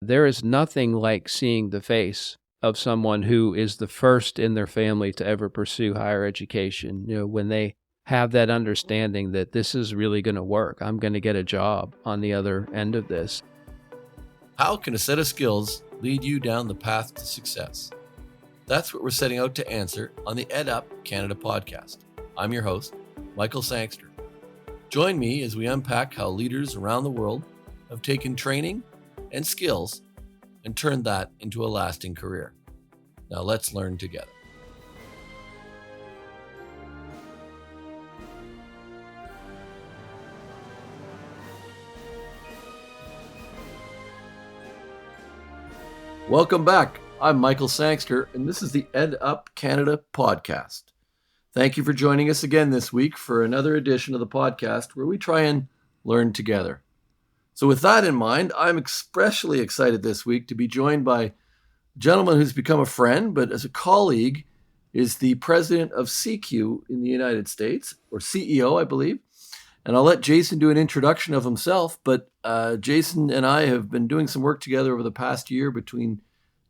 There is nothing like seeing the face of someone who is the first in their family to ever pursue higher education. When they have that understanding that this is really going to work, I'm going to get a job on the other end of this. How can a set of skills lead you down the path to success? That's what we're setting out to answer on the EdUp Canada podcast. I'm your host, Michael Sangster. Join me as we unpack how leaders around the world have taken training and skills and turned that into a lasting career. Now let's learn together. Welcome back. I'm Michael Sangster, and this is the EdUp Canada podcast. Thank you for joining us again this week for another edition of the podcast where we try and learn together. So with that in mind, I'm especially excited this week to be joined by a gentleman who's become a friend, but as a colleague is the president of CQ in the United States, or CEO, I believe. And I'll let Jason do an introduction of himself, but Jason and I have been doing some work together over the past year between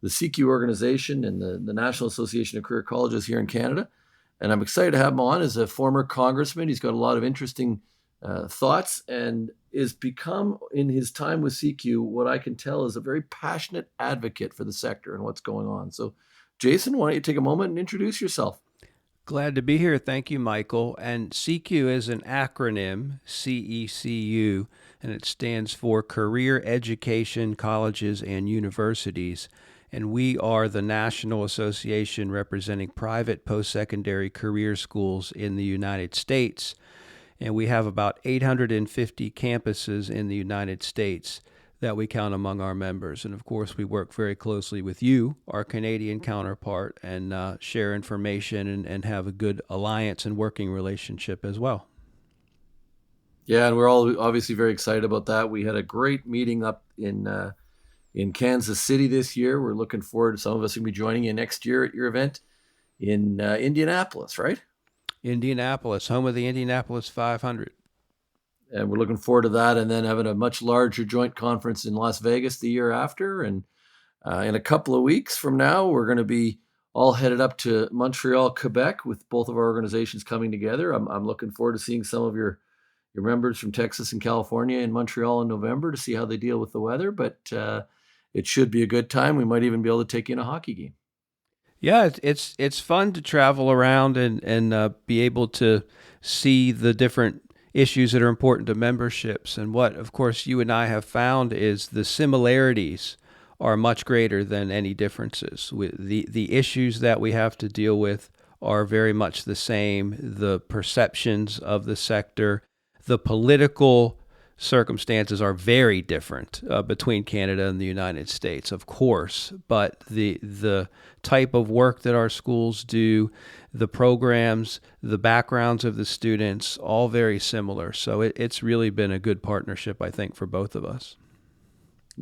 the CQ organization and the National Association of Career Colleges here in Canada. And I'm excited to have him on as a former congressman. He's got a lot of interesting thoughts and is become, in his time with CQ, what I can tell is a very passionate advocate for the sector and what's going on. So, Jason, why don't you take a moment and introduce yourself? Glad to be here. Thank you, Michael. And CQ is an acronym, CECU, and it stands for Career Education Colleges and Universities. And we are the national association representing private post-secondary career schools in the United States. And we have about 850 campuses in the United States that we count among our members. And of course, we work very closely with you, our Canadian counterpart, and share information and have a good alliance and working relationship as well. Yeah, and we're all obviously very excited about that. We had a great meeting up in Kansas City this year. We're looking forward to some of us going to be joining you next year at your event in Indianapolis, right? Indianapolis, home of the Indianapolis 500. And we're looking forward to that, and then having a much larger joint conference in Las Vegas the year after. And in a couple of weeks from now, we're going to be all headed up to Montreal, Quebec, with both of our organizations coming together. I'm looking forward to seeing some of your members from Texas and California in Montreal in November to see how they deal with the weather. But it should be a good time. We might even be able to take you in a hockey game. Yeah, it's fun to travel around and be able to see the different issues that are important to memberships. And what, of course, you and I have found is the similarities are much greater than any differences. The issues that we have to deal with are very much the same. The perceptions of the sector, the political circumstances are very different between Canada and the United States, of course, but the type of work that our schools do, the programs, the backgrounds of the students, all very similar. So it's really been a good partnership, I think, for both of us.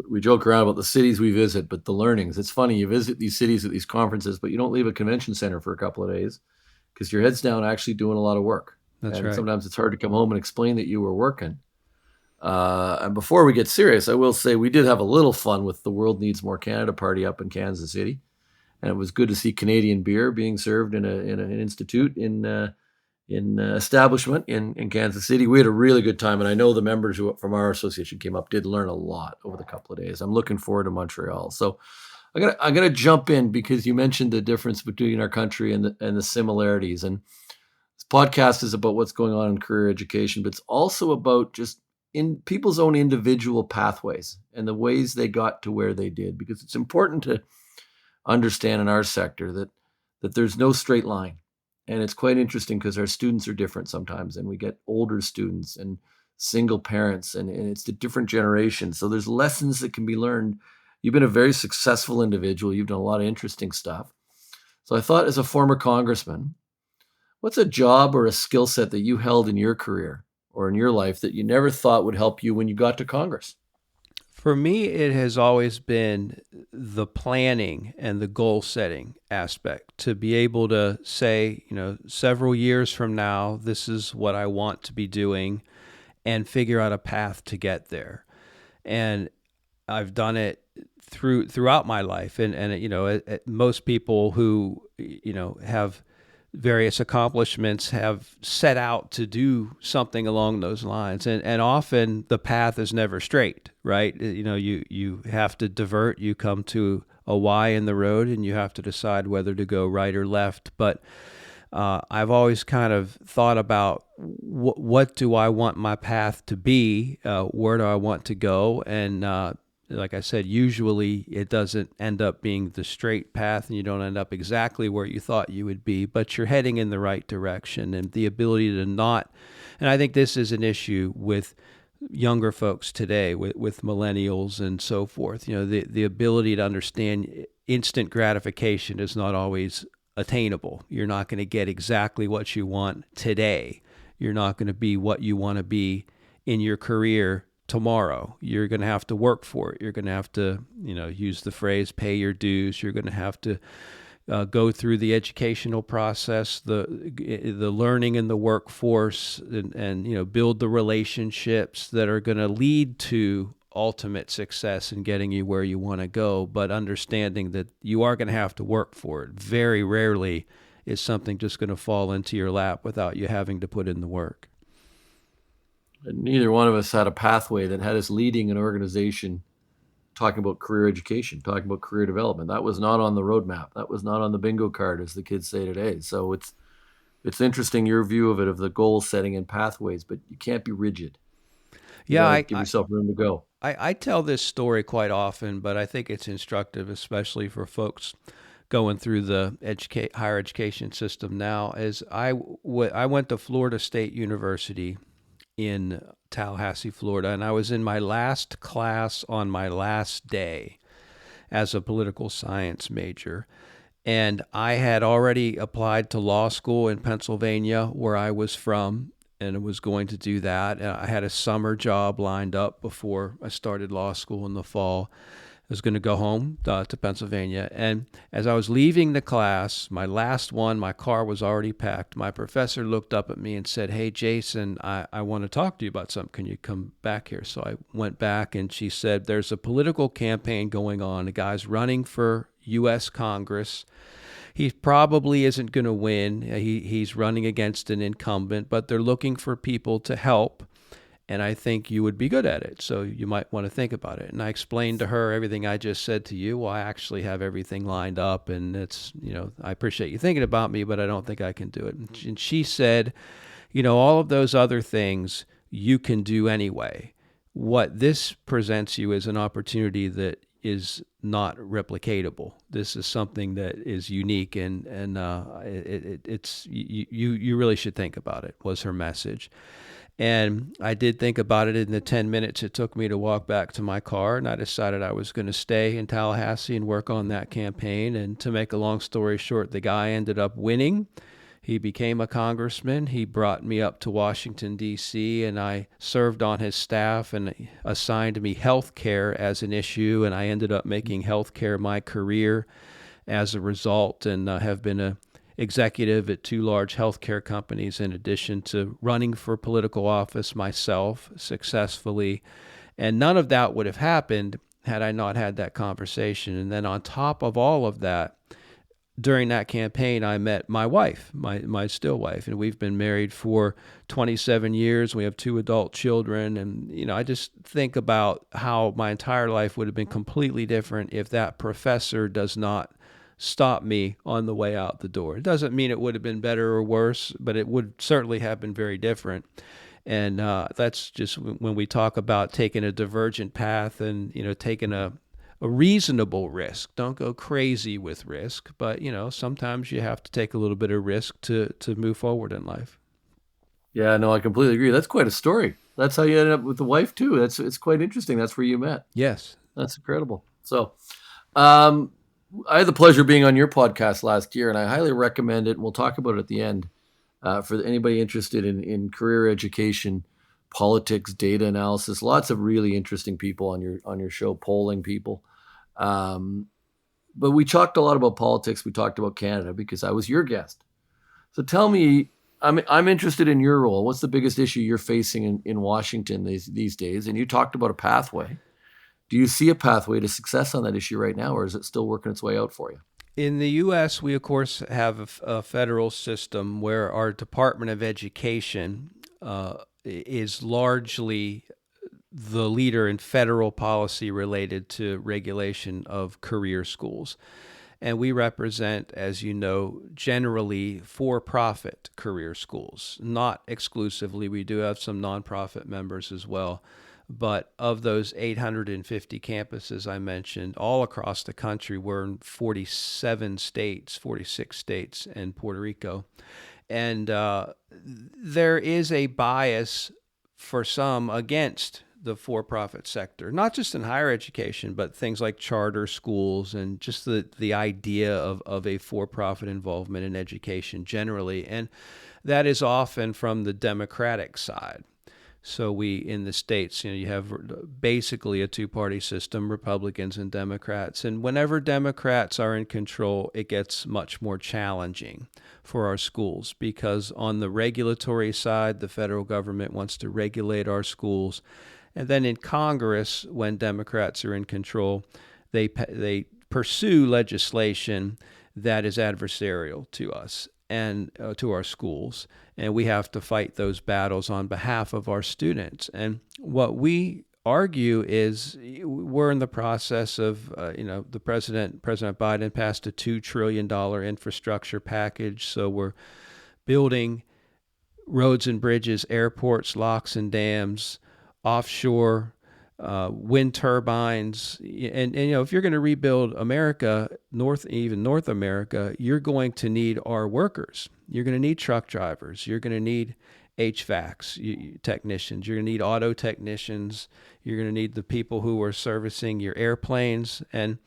We joke around about the cities we visit, but the learnings. It's funny, you visit these cities at these conferences, but you don't leave a convention center for a couple of days because your head's down actually doing a lot of work. That's and right. Sometimes it's hard to come home and explain that you were working. And before we get serious, I will say we did have a little fun with the World Needs More Canada party up in Kansas City. And it was good to see Canadian beer being served in an institute in establishment in Kansas City. We had a really good time, and I know the members who from our association came up did learn a lot over the couple of days. I'm looking forward to Montreal. So I'm gonna jump in because you mentioned the difference between our country and the similarities. And this podcast is about what's going on in career education, but it's also about just in people's own individual pathways and the ways they got to where they did, because it's important to understand in our sector that there's no straight line. And it's quite interesting because our students are different sometimes, and we get older students and single parents, and it's the different generations. So there's lessons that can be learned. You've been a very successful individual. You've done a lot of interesting stuff. So I thought, as a former congressman, what's a job or a skill set that you held in your career or in your life that you never thought would help you when you got to Congress? For me, it has always been the planning and the goal setting aspect, to be able to say, several years from now, this is what I want to be doing, and figure out a path to get there. And I've done it throughout my life, and most people who have various accomplishments have set out to do something along those lines, and often the path is never straight, right? You have to divert, you come to a Y in the road, and you have to decide whether to go right or left. But I've always kind of thought about what do I want my path to be, where do I want to go, and like I said, usually it doesn't end up being the straight path, and you don't end up exactly where you thought you would be, but you're heading in the right direction, and the ability to not. And I think this is an issue with younger folks today, with millennials and so forth. The ability to understand instant gratification is not always attainable. You're not going to get exactly what you want today. You're not going to be what you want to be in your career tomorrow. You're going to have to work for it. You're going to have to, use the phrase, pay your dues. You're going to have to go through the educational process, the learning in the workforce, and build the relationships that are going to lead to ultimate success in getting you where you want to go, but understanding that you are going to have to work for it. Very rarely is something just going to fall into your lap without you having to put in the work. And neither one of us had a pathway that had us leading an organization talking about career education, talking about career development. That was not on the roadmap. That was not on the bingo card, as the kids say today. So it's interesting, your view of it, of the goal setting and pathways, but you can't be rigid. Give yourself room to go. I tell this story quite often, but I think it's instructive, especially for folks going through the higher education system now. Is I went to Florida State University in Tallahassee, Florida, and I was in my last class on my last day as a political science major. And I had already applied to law school in Pennsylvania, where I was from, and was going to do that. I had a summer job lined up before I started law school in the fall. I was going to go home to Pennsylvania. And as I was leaving the class, my last one, my car was already packed. My professor looked up at me and said, "Hey, Jason, I want to talk to you about something. Can you come back here?" So I went back, and she said, "There's a political campaign going on. A guy's running for U.S. Congress. He probably isn't going to win. He's running against an incumbent, but they're looking for people to help. And I think you would be good at it, so you might want to think about it." And I explained to her everything I just said to you. Well, I actually have everything lined up, and it's, I appreciate you thinking about me, but I don't think I can do it. And she said, all of those other things you can do anyway. What this presents you is an opportunity that is not replicatable. This is something that is unique, and it's you really should think about it, was her message. And I did think about it in the 10 minutes it took me to walk back to my car, and I decided I was going to stay in Tallahassee and work on that campaign. And to make a long story short, the guy ended up winning. He became a congressman. He brought me up to Washington, D.C., and I served on his staff and assigned me health care as an issue, and I ended up making health care my career as a result, and have been a executive at 2 large healthcare companies, in addition to running for political office myself successfully. And none of that would have happened had I not had that conversation. And then on top of all of that, during that campaign, I met my wife, my still wife, and we've been married for 27 years. We have 2 adult children. And, I just think about how my entire life would have been completely different if that professor does not stop me on the way out the door. It doesn't mean it would have been better or worse, but it would certainly have been very different. And that's just when we talk about taking a divergent path and, taking a reasonable risk. Don't go crazy with risk, but, sometimes you have to take a little bit of risk to move forward in life. Yeah, no, I completely agree. That's quite a story. That's how you ended up with the wife too. It's quite interesting. That's where you met. Yes. That's incredible. So, I had the pleasure of being on your podcast last year, and I highly recommend it. And we'll talk about it at the end for anybody interested in career education, politics, data analysis. Lots of really interesting people on your show, polling people. But we talked a lot about politics. We talked about Canada because I was your guest. So tell me, I'm interested in your role. What's the biggest issue you're facing in Washington these days? And you talked about a pathway. Do you see a pathway to success on that issue right now, or is it still working its way out for you? In the U.S., we of course have a federal system where our Department of Education is largely the leader in federal policy related to regulation of career schools. And we represent, as you know, generally for profit career schools, not exclusively. We do have some nonprofit members as well. But of those 850 campuses I mentioned, all across the country, we're in 47 states, 46 states, and Puerto Rico. And there is a bias for some against the for-profit sector, not just in higher education, but things like charter schools and just the idea of a for-profit involvement in education generally. And that is often from the Democratic side. So we, in the states, you have basically a two-party system, Republicans and Democrats. And whenever Democrats are in control, it gets much more challenging for our schools because on the regulatory side, the federal government wants to regulate our schools. And then in Congress, when Democrats are in control, they pursue legislation that is adversarial to us and to our schools, and we have to fight those battles on behalf of our students. And what we argue is we're in the process of, the President Biden passed a $2 trillion infrastructure package, so we're building roads and bridges, airports, locks and dams, offshore wind turbines, and if you're going to rebuild America, North America, you're going to need our workers. You're going to need truck drivers. You're going to need HVACs technicians. You're going to need auto technicians. You're going to need the people who are servicing your airplanes. And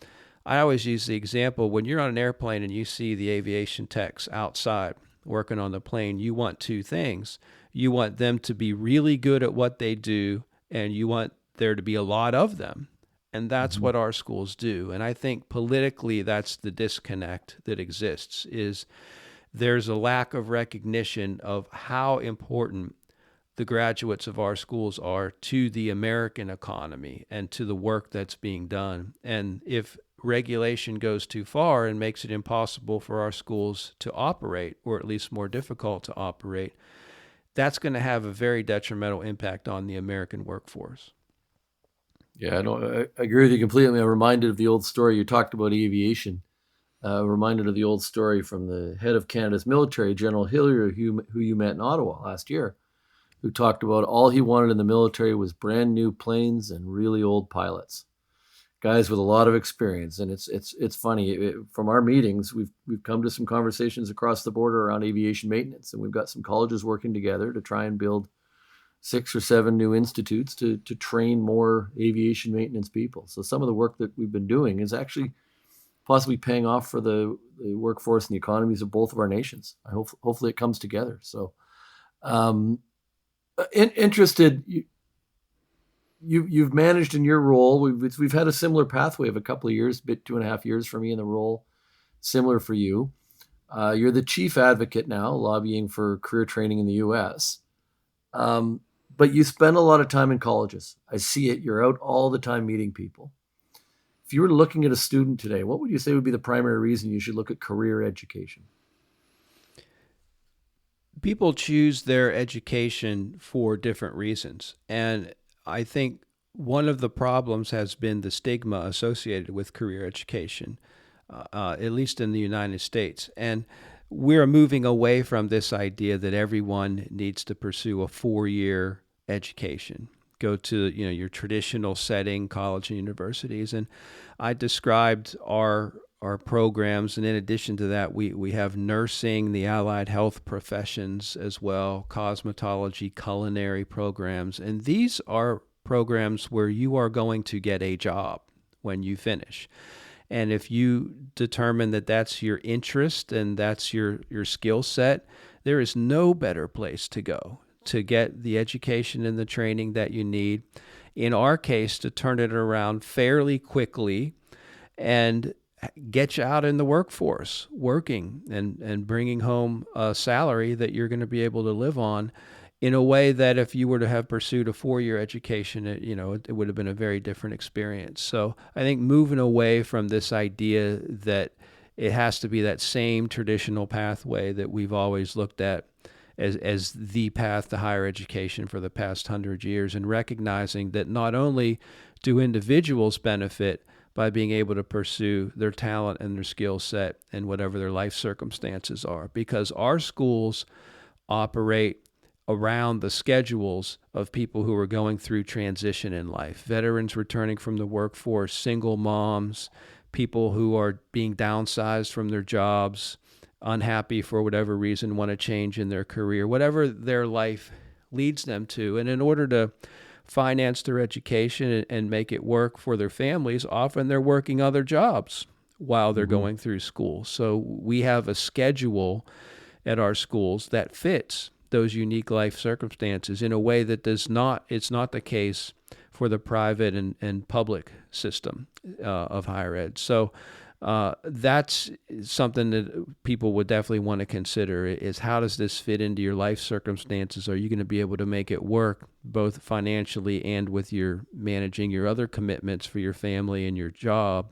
I always use the example when you're on an airplane and you see the aviation techs outside working on the plane, you want two things. You want them to be really good at what they do, and you want there to be a lot of them. And that's what our schools do. And I think politically that's the disconnect that exists, is there's a lack of recognition of how important the graduates of our schools are to the American economy and to the work that's being done. And if regulation goes too far and makes it impossible for our schools to operate, or at least more difficult to operate, that's going to have a very detrimental impact on the American workforce. Yeah, I agree with you completely. I'm reminded of the old story. You talked about aviation. Reminded of the old story from the head of Canada's military, General Hillier, who you met in Ottawa last year, who talked about all he wanted in the military was brand new planes and really old pilots, guys with a lot of experience. And it's funny. From our meetings, we've come to some conversations across the border around aviation maintenance, and we've got some colleges working together to try and build 6 or 7 new institutes to train more aviation maintenance people. So some of the work that we've been doing is actually possibly paying off for the workforce and the economies of both of our nations. Hopefully it comes together. So interested, you've managed in your role. We've had a similar pathway of a couple of years, 2.5 years for me in the role, similar for you. You're the chief advocate now, lobbying for career training in the U.S., but you spend a lot of time in colleges. I see it. You're out all the time meeting people. If you were looking at a student today, what would you say would be the primary reason you should look at career education? People choose their education for different reasons. And I think one of the problems has been the stigma associated with career education, at least in the United States. And we're moving away from this idea that everyone needs to pursue a 4-year education, go to your traditional setting, college and universities. And I described our programs, and in addition to that, we have nursing, the allied health professions as well, cosmetology, culinary programs, and these are programs where you are going to get a job when you finish. And if you determine that that's your interest and that's your skill set, there is no better place to go to get the education and the training that you need. In our case, to turn it around fairly quickly and get you out in the workforce, working and bringing home a salary that you're going to be able to live on in a way that if you were to have pursued a 4-year education, it would have been a very different experience. So I think moving away from this idea that it has to be that same traditional pathway that we've always looked at as the path to higher education for the past 100 years, and recognizing that not only do individuals benefit by being able to pursue their talent and their skill set and whatever their life circumstances are, because our schools operate around the schedules of people who are going through transition in life, veterans returning from the workforce, single moms, people who are being downsized from their jobs, unhappy for whatever reason, want to change in their career, whatever their life leads them to. And in order to finance their education and make it work for their families, often they're working other jobs while they're going through school. So we have a schedule at our schools that fits those unique life circumstances in a way that it's not the case for the private and public system of higher ed. So that's something that people would definitely want to consider, is how does this fit into your life circumstances? Are you going to be able to make it work both financially and with your managing your other commitments for your family and your job?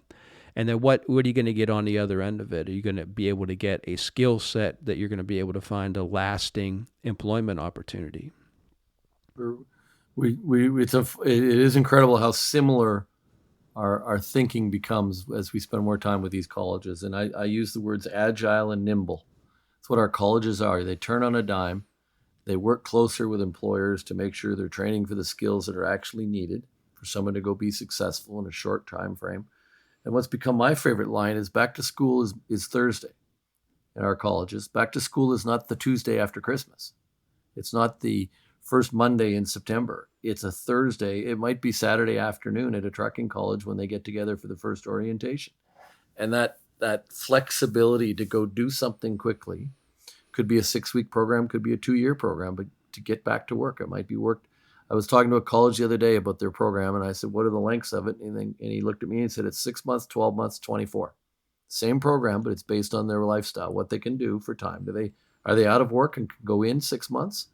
And then what are you going to get on the other end of it? Are you going to be able to get a skill set that you're going to be able to find a lasting employment opportunity? It is incredible how similar our thinking becomes as we spend more time with these colleges. And I use the words agile and nimble. That's what our colleges are. They turn on a dime. They work closer with employers to make sure they're training for the skills that are actually needed for someone to go be successful in a short time frame. And what's become my favorite line is back to school is Thursday in our colleges. Back to school is not the Tuesday after Christmas. It's not the first Monday in September. It's a Thursday. It might be Saturday afternoon at a trucking college when they get together for the first orientation. And that flexibility to go do something quickly could be a 6-week program, could be a 2-year program, but to get back to work, it might be work. I was talking to a college the other day about their program, and I said, what are the lengths of it? And he looked at me and said, it's 6 months, 12 months, 24. Same program, but it's based on their lifestyle, what they can do for time. Are they out of work and can go in 6 months?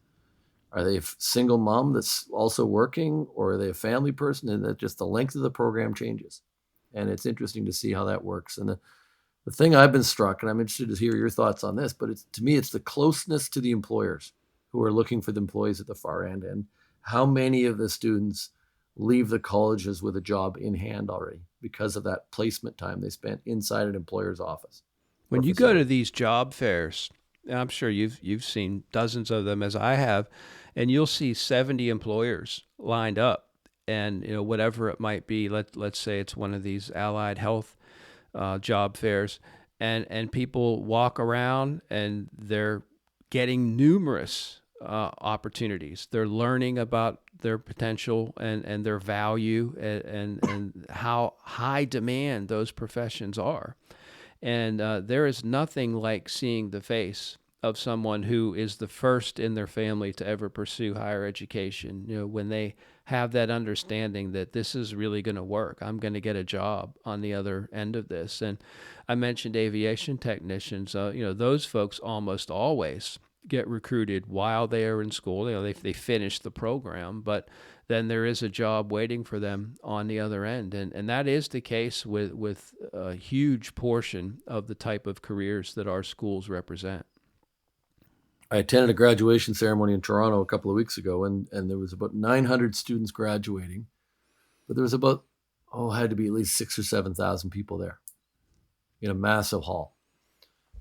Are they a single mom that's also working, or are they a family person? And that just the length of the program changes. And it's interesting to see how that works. And the thing I've been struck, and I'm interested to hear your thoughts on this, but to me, it's the closeness to the employers who are looking for the employees at the far end. And how many of the students leave the colleges with a job in hand already because of that placement time they spent inside an employer's office? When you go to these job fairs, I'm sure you've seen dozens of them as I have, and you'll see 70 employers lined up, and whatever it might be. Let's say it's one of these allied health job fairs, and people walk around and they're getting numerous opportunities. They're learning about their potential and their value and how high demand those professions are. And there is nothing like seeing the face of someone who is the first in their family to ever pursue higher education. When they have that understanding that this is really going to work, I'm going to get a job on the other end of this. And I mentioned aviation technicians. Those folks almost always get recruited while they are in school. They finish the program, but then there is a job waiting for them on the other end. And that is the case with a huge portion of the type of careers that our schools represent. I attended a graduation ceremony in Toronto a couple of weeks ago, and there was about 900 students graduating, but there was about, had to be at least 6,000 or 7,000 people there in a massive hall.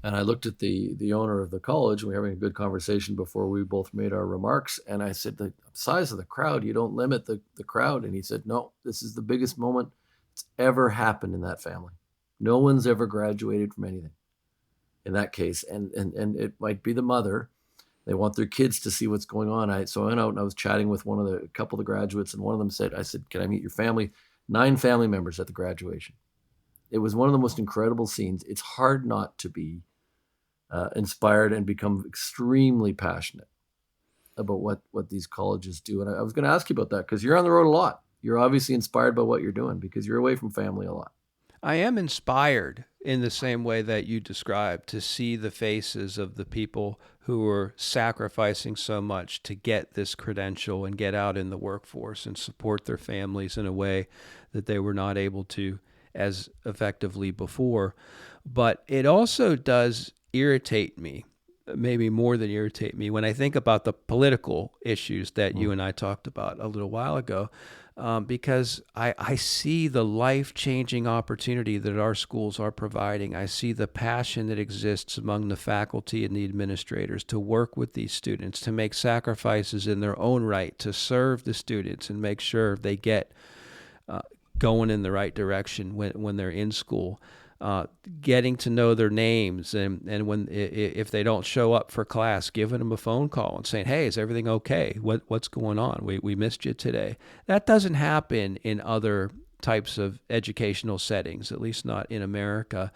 And I looked at the owner of the college, and we were having a good conversation before we both made our remarks. And I said, the size of the crowd, you don't limit the crowd. And he said, no, this is the biggest moment that's ever happened in that family. No one's ever graduated from anything in that case. And it might be the mother. They want their kids to see what's going on. So I went out and I was chatting with a couple of the graduates, and one of them said, can I meet your family? 9 family members at the graduation. It was one of the most incredible scenes. It's hard not to be inspired and become extremely passionate about what these colleges do. And I was going to ask you about that because you're on the road a lot. You're obviously inspired by what you're doing because you're away from family a lot. I am inspired. in the same way that you described, to see the faces of the people who are sacrificing so much to get this credential and get out in the workforce and support their families in a way that they were not able to as effectively before. But it also does irritate me, maybe more than irritate me, when I think about the political issues that you and I talked about a little while ago, because I see the life-changing opportunity that our schools are providing. I see the passion that exists among the faculty and the administrators to work with these students, to make sacrifices in their own right, to serve the students and make sure they get going in the right direction when they're in school. Getting to know their names, and when if they don't show up for class, giving them a phone call and saying, "Hey, is everything okay? What's going on? We missed you today." That doesn't happen in other types of educational settings, at least not in America.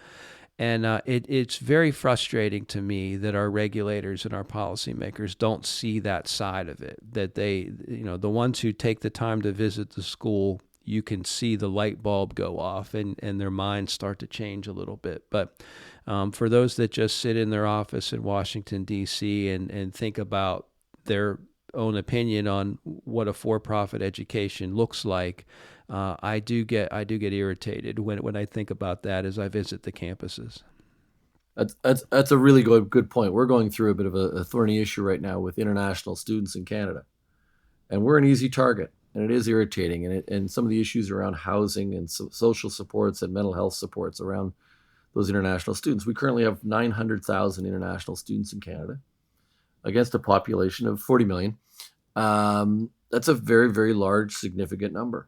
And it's very frustrating to me that our regulators and our policymakers don't see that side of it. That they, the ones who take the time to visit the school, you can see the light bulb go off and their minds start to change a little bit. But for those that just sit in their office in Washington, D.C. and think about their own opinion on what a for-profit education looks like, I do get irritated when I think about that as I visit the campuses. That's a really good point. We're going through a bit of a thorny issue right now with international students in Canada, and we're an easy target. And it is irritating, and some of the issues around housing and social supports and mental health supports around those international students. We currently have 900,000 international students in Canada against a population of 40 million. That's a very, very large, significant number.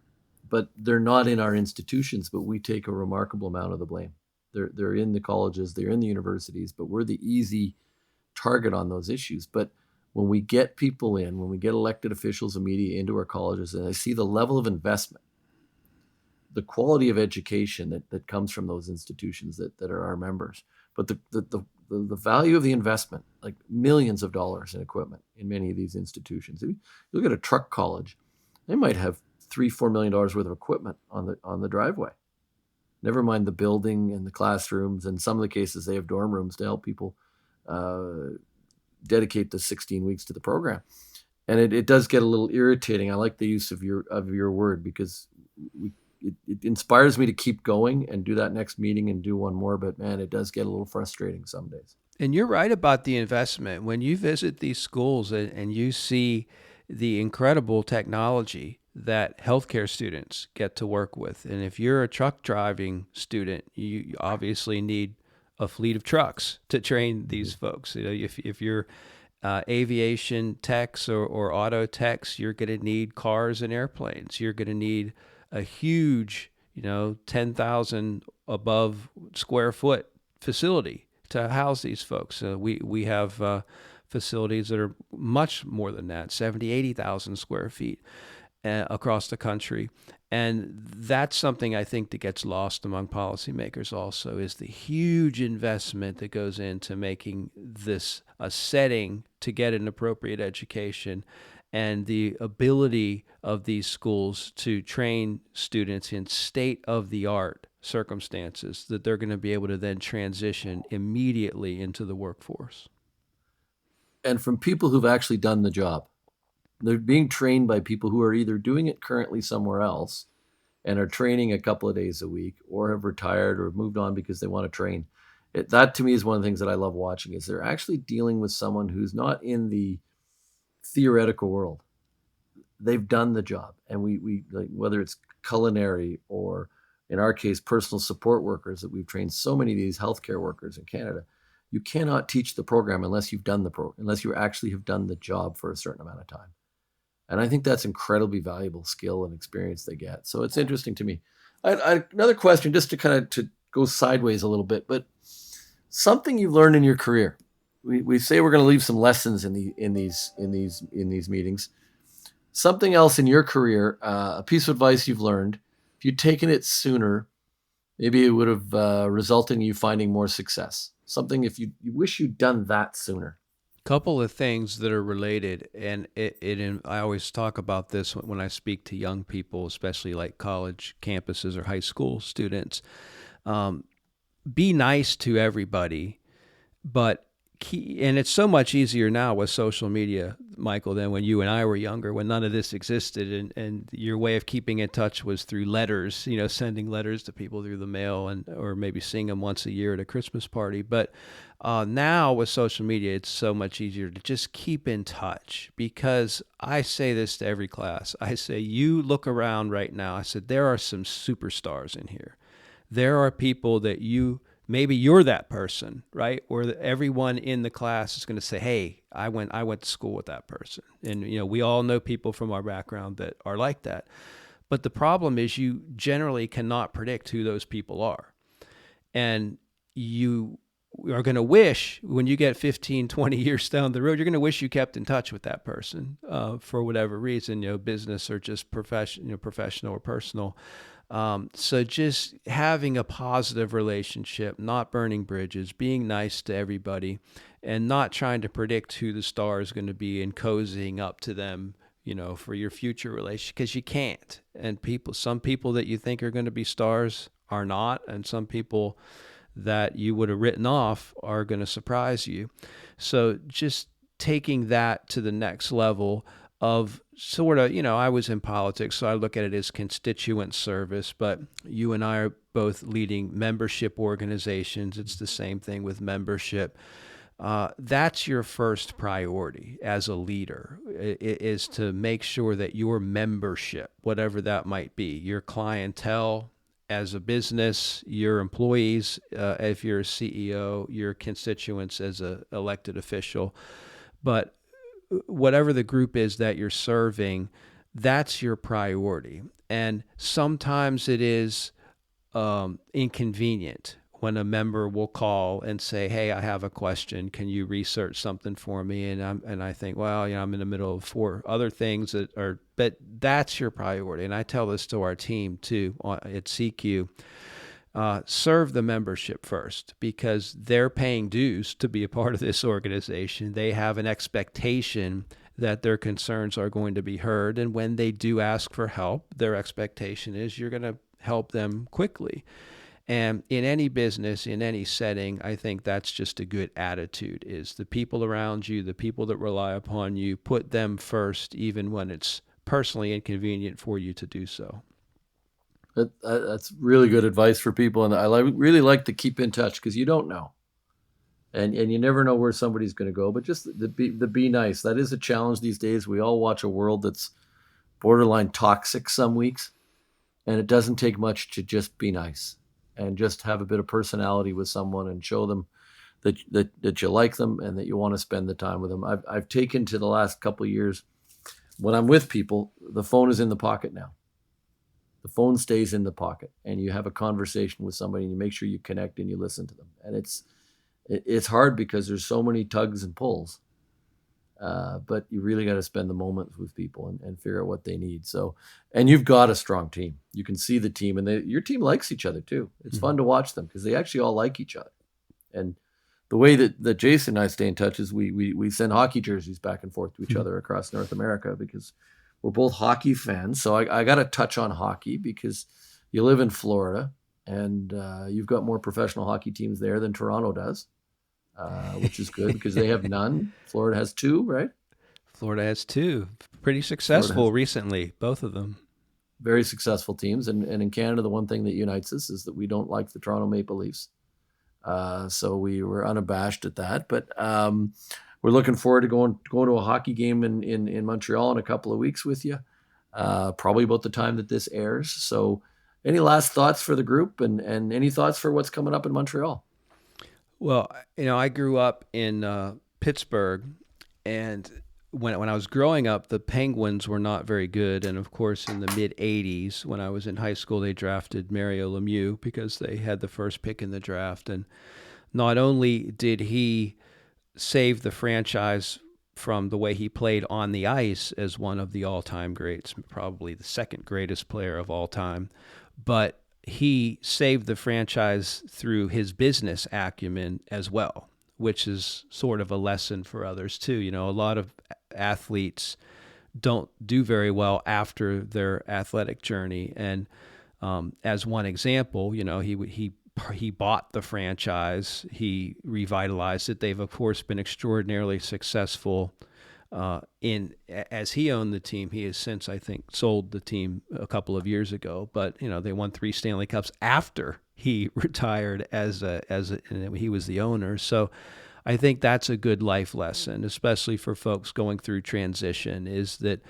But they're not in our institutions, but we take a remarkable amount of the blame. They're in the colleges, they're in the universities, but we're the easy target on those issues. But when we get people in, when we get elected officials and media into our colleges, and I see the level of investment, the quality of education that comes from those institutions that are our members, but the value of the investment, like millions of dollars in equipment in many of these institutions. If you look at a truck college, they might have $3-4 million worth of equipment on the driveway. Never mind the building and the classrooms. In some of the cases, they have dorm rooms to help people dedicate the 16 weeks to the program. And it does get a little irritating. I like the use of your word, because it inspires me to keep going and do that next meeting and do one more. But man, it does get a little frustrating some days. And you're right about the investment. When you visit these schools and you see the incredible technology that healthcare students get to work with, and if you're a truck driving student, you obviously need a fleet of trucks to train these folks. If you're aviation techs or auto techs, you're going to need cars and airplanes. You're going to need a huge, 10,000 above square foot facility to house these folks. We have facilities that are much more than that, 70, 80,000 square feet across the country. And that's something I think that gets lost among policymakers also, is the huge investment that goes into making this a setting to get an appropriate education, and the ability of these schools to train students in state-of-the-art circumstances that they're going to be able to then transition immediately into the workforce. And from people who've actually done the job. They're being trained by people who are either doing it currently somewhere else and are training a couple of days a week, or have retired or moved on because they want to train. That to me is one of the things that I love watching, is they're actually dealing with someone who's not in the theoretical world. They've done the job. And we like, whether it's culinary or in our case, personal support workers that we've trained, so many of these healthcare workers in Canada, you cannot teach the program unless you've done the program, unless you actually have done the job for a certain amount of time. And I think that's incredibly valuable skill and experience they get. So it's interesting to me. Another question, just to kind of to go sideways a little bit, but something you've learned in your career. We say we're going to leave some lessons in these meetings. Something else in your career, a piece of advice you've learned. If you'd taken it sooner, maybe it would have resulted in you finding more success. Something if you wish you'd done that sooner. Couple of things that are related, and I always talk about this when I speak to young people, especially like college campuses or high school students. be nice to everybody, but and it's so much easier now with social media, Michael, than when you and I were younger, when none of this existed, and your way of keeping in touch was through letters, sending letters to people through the mail, and or maybe seeing them once a year at a Christmas party. But now with social media, it's so much easier to just keep in touch, because I say this to every class. I say, you look around right now. I said, there are some superstars in here. There are people that maybe you're that person, right? Or everyone in the class is going to say, "Hey, I went to school with that person." And we all know people from our background that are like that. But the problem is, you generally cannot predict who those people are. And you are going to wish, when you get 15, 20 years down the road, you're going to wish you kept in touch with that person for whatever reason, business or just professional or personal. So just having a positive relationship, not burning bridges, being nice to everybody, and not trying to predict who the star is going to be and cozying up to them, for your future relationship, because you can't. And some people that you think are going to be stars are not, and some people that you would have written off are going to surprise you. So just taking that to the next level of sort of, I was in politics, so I look at it as constituent service, but you and I are both leading membership organizations. It's the same thing with membership. That's your first priority as a leader, is to make sure that your membership, whatever that might be, your clientele as a business, your employees, if you're a CEO, your constituents as an elected official, but whatever the group is that you're serving, that's your priority. And sometimes it is inconvenient when a member will call and say, "Hey, I have a question. Can you research something for me?" And I think, well, I'm in the middle of 4 other things but that's your priority. And I tell this to our team too at CQ. Serve the membership first, because they're paying dues to be a part of this organization. They have an expectation that their concerns are going to be heard. And when they do ask for help, their expectation is you're going to help them quickly. And in any business, in any setting, I think that's just a good attitude, is the people around you, the people that rely upon you, put them first, even when it's personally inconvenient for you to do so. That's really good advice for people, and I really like to keep in touch, because you don't know, and you never know where somebody's going to go. But just the be nice. That is a challenge these days. We all watch a world that's borderline toxic some weeks, and it doesn't take much to just be nice and just have a bit of personality with someone and show them that you like them and that you want to spend the time with them. I've taken to the last couple of years, when I'm with people, the phone is in the pocket now. The phone stays in the pocket, and you have a conversation with somebody, and you make sure you connect and you listen to them. And it's hard because there's so many tugs and pulls, but you really got to spend the moment with people and figure out what they need. So, and you've got a strong team. You can see the team, and your team likes each other too. It's fun to watch them, because they actually all like each other. And the way that Jason and I stay in touch is we send hockey jerseys back and forth to each other across North America, because we're both hockey fans. So I got to touch on hockey, because you live in Florida, and you've got more professional hockey teams there than Toronto does, which is good, because they have none. Florida has 2, right? Florida has 2. Pretty successful recently, both of them. Very successful teams. And in Canada, the one thing that unites us is that we don't like the Toronto Maple Leafs. So we were unabashed at that. But we're looking forward to going to a hockey game in Montreal in a couple of weeks with you, probably about the time that this airs. So any last thoughts for the group, and any thoughts for what's coming up in Montreal? Well, I grew up in Pittsburgh, and when I was growing up, the Penguins were not very good. And of course, in the mid 80s, when I was in high school, they drafted Mario Lemieux, because they had the first pick in the draft. And not only did he save the franchise from the way he played on the ice as one of the all-time greats, probably the second greatest player of all time, but he saved the franchise through his business acumen as well, which is sort of a lesson for others too. A lot of athletes don't do very well after their athletic journey. And as one example, he he bought the franchise. He revitalized it. They've, of course, been extraordinarily successful. As he owned the team, he has since, I think, sold the team a couple of years ago. But they won 3 Stanley Cups after he retired and he was the owner. So I think that's a good life lesson, especially for folks going through transition, is that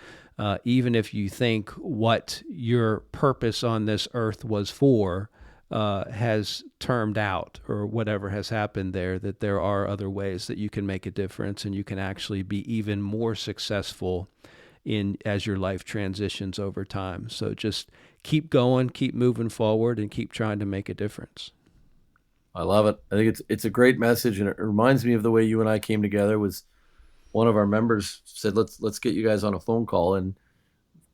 even if you think what your purpose on this earth was for has termed out, or whatever has happened there, that there are other ways that you can make a difference and you can actually be even more successful as your life transitions over time. So just keep going, keep moving forward, and keep trying to make a difference. I love it. I think it's a great message, and it reminds me of the way you and I came together. Was one of our members said, let's get you guys on a phone call, and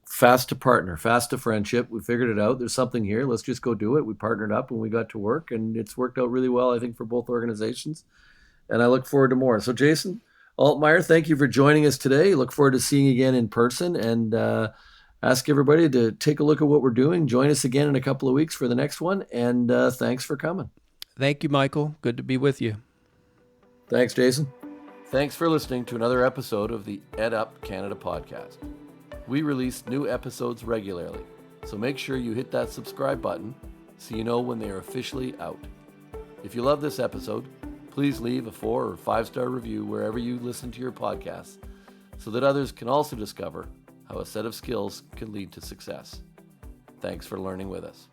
fast to partner, fast to friendship. We figured it out. There's something here. Let's just go do it. We partnered up and we got to work, and it's worked out really well, I think, for both organizations. And I look forward to more. So Jason Altmire, thank you for joining us today. Look forward to seeing you again in person, and ask everybody to take a look at what we're doing. Join us again in a couple of weeks for the next one. And thanks for coming. Thank you, Michael. Good to be with you. Thanks, Jason. Thanks for listening to another episode of the Ed Up Canada podcast. We release new episodes regularly, so make sure you hit that subscribe button so you know when they are officially out. If you love this episode, please leave a 4 or 5-star review wherever you listen to your podcasts, so that others can also discover how a set of skills can lead to success. Thanks for learning with us.